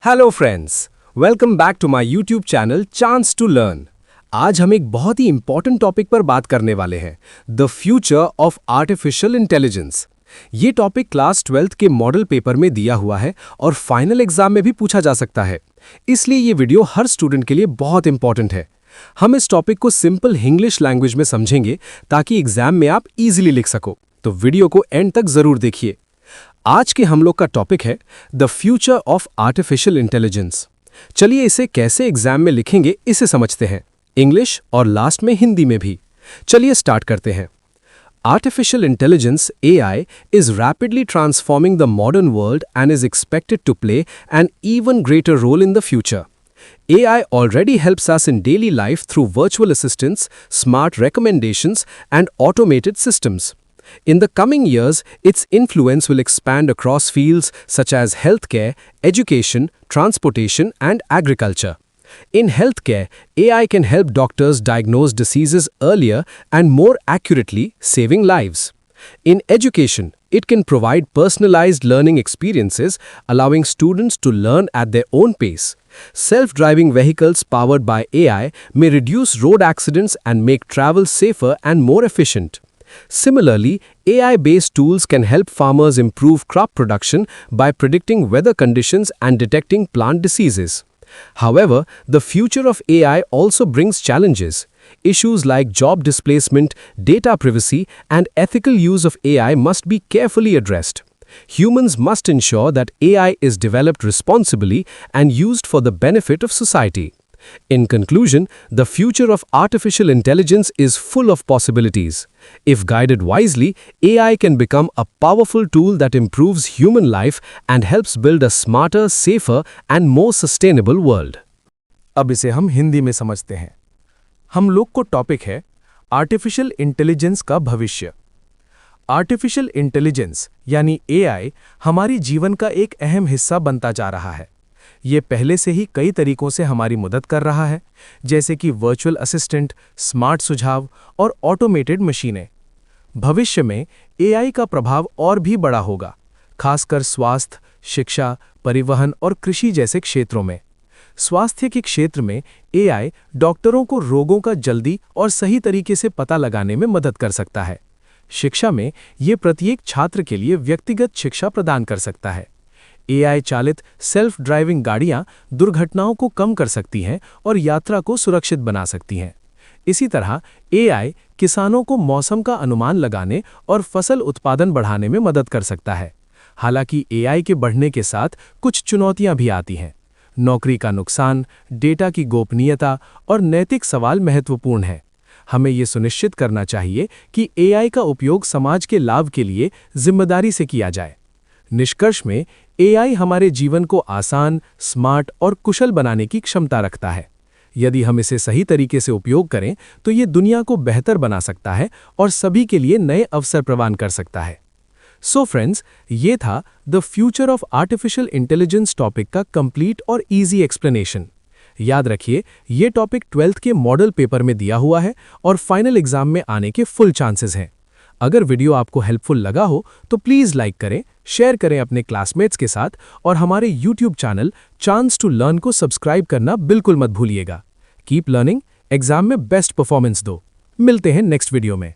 Hello friends, welcome back to my YouTube channel chance to learn. आज हम एक बहुत ही इंपॉर्टेंट टॉपिक पर बात करने वाले हैं, the future of artificial intelligence. ये टॉपिक क्लास 12th के मॉडल पेपर में दिया हुआ है और फाइनल एग्जाम में भी पूछा जा सकता है। इसलिए ये वीडियो हर स्टूडेंट के लिए बहुत इंपॉर्टेंट है। हम इस टॉपिक को सिंपल इंग्लिश लैंग्वेज में समझेंगे ताकि एग्जाम में आप इजीली लिख सको। तो वीडियो को एंड तक जरूर देखिए। आज के हम लोग का टॉपिक है the future of artificial intelligence. चलिए इसे कैसे एग्जाम में लिखेंगे इसे समझते हैं, इंग्लिश और लास्ट में हिंदी में भी। चलिए स्टार्ट करते हैं। Artificial intelligence (AI) is rapidly transforming the modern world and is expected to play an even greater role in the future. AI already helps us in daily life through virtual assistants, smart recommendations, and automated systems. In the coming years, its influence will expand across fields such as healthcare, education, transportation, and agriculture. In healthcare, AI can help doctors diagnose diseases earlier and more accurately, saving lives. In education, it can provide personalized learning experiences, allowing students to learn at their own pace. Self-driving vehicles powered by AI may reduce road accidents and make travel safer and more efficient. Similarly, AI-based tools can help farmers improve crop production by predicting weather conditions and detecting plant diseases. However, the future of AI also brings challenges. Issues like job displacement, data privacy, and ethical use of AI must be carefully addressed. Humans must ensure that AI is developed responsibly and used for the benefit of society. In conclusion, the future of artificial intelligence is full of possibilities. If guided wisely, AI can become a powerful tool that improves human life and helps build a smarter, safer, and more sustainable world. अब इसे हम हिंदी में समझते हैं। हम लोग को topic है आर्टिफिशियल इंटेलिजेंस का भविष्य। आर्टिफिशियल इंटेलिजेंस यानी AI हमारी जीवन का एक अहम हिस्सा बनता जा रहा है। ये पहले से ही कई तरीकों से हमारी मदद कर रहा है, जैसे कि वर्चुअल असिस्टेंट, स्मार्ट सुझाव और ऑटोमेटेड मशीनें। भविष्य में AI का प्रभाव और भी बड़ा होगा, खासकर स्वास्थ्य, शिक्षा, परिवहन और कृषि जैसे क्षेत्रों में। स्वास्थ्य के क्षेत्र में AI डॉक्टरों को रोगों का जल्दी और सही तरीके से पता लगाने में मदद कर सकता है। शिक्षा में ये प्रत्येक छात्र के लिए व्यक्तिगत शिक्षा प्रदान कर सकता है। AI चालित सेल्फ ड्राइविंग गाड़ियां दुर्घटनाओं को कम कर सकती हैं और यात्रा को सुरक्षित बना सकती हैं। इसी तरह AI किसानों को मौसम का अनुमान लगाने और फसल उत्पादन बढ़ाने में मदद कर सकता है। हालांकि AI के बढ़ने के साथ कुछ चुनौतियां भी आती हैं। नौकरी का नुकसान, डेटा की गोपनीयता और नैतिक सवाल महत्वपूर्ण हैं। हमें ये सुनिश्चित करना चाहिए कि AI का उपयोग समाज के लाभ के लिए जिम्मेदारी से किया जाए। निष्कर्ष में AI हमारे जीवन को आसान, स्मार्ट और कुशल बनाने की क्षमता रखता है। यदि हम इसे सही तरीके से उपयोग करें तो ये दुनिया को बेहतर बना सकता है और सभी के लिए नए अवसर प्रदान कर सकता है। सो फ्रेंड्स, ये था the future of artificial intelligence topic का कंप्लीट और इजी एक्सप्लेनेशन। याद रखिए, ये टॉपिक 12th के मॉडल पेपर में दिया हुआ है और फाइनल एग्जाम में आने के फुल चांसेस हैं। अगर वीडियो आपको हेल्पफुल लगा हो तो प्लीज़ लाइक करें, शेयर करें अपने क्लासमेट्स के साथ और हमारे YouTube channel chance to learn को सब्सक्राइब करना बिल्कुल मत भूलिएगा। कीप लर्निंग, एग्जाम में बेस्ट परफॉर्मेंस दो। मिलते हैं नेक्स्ट वीडियो में।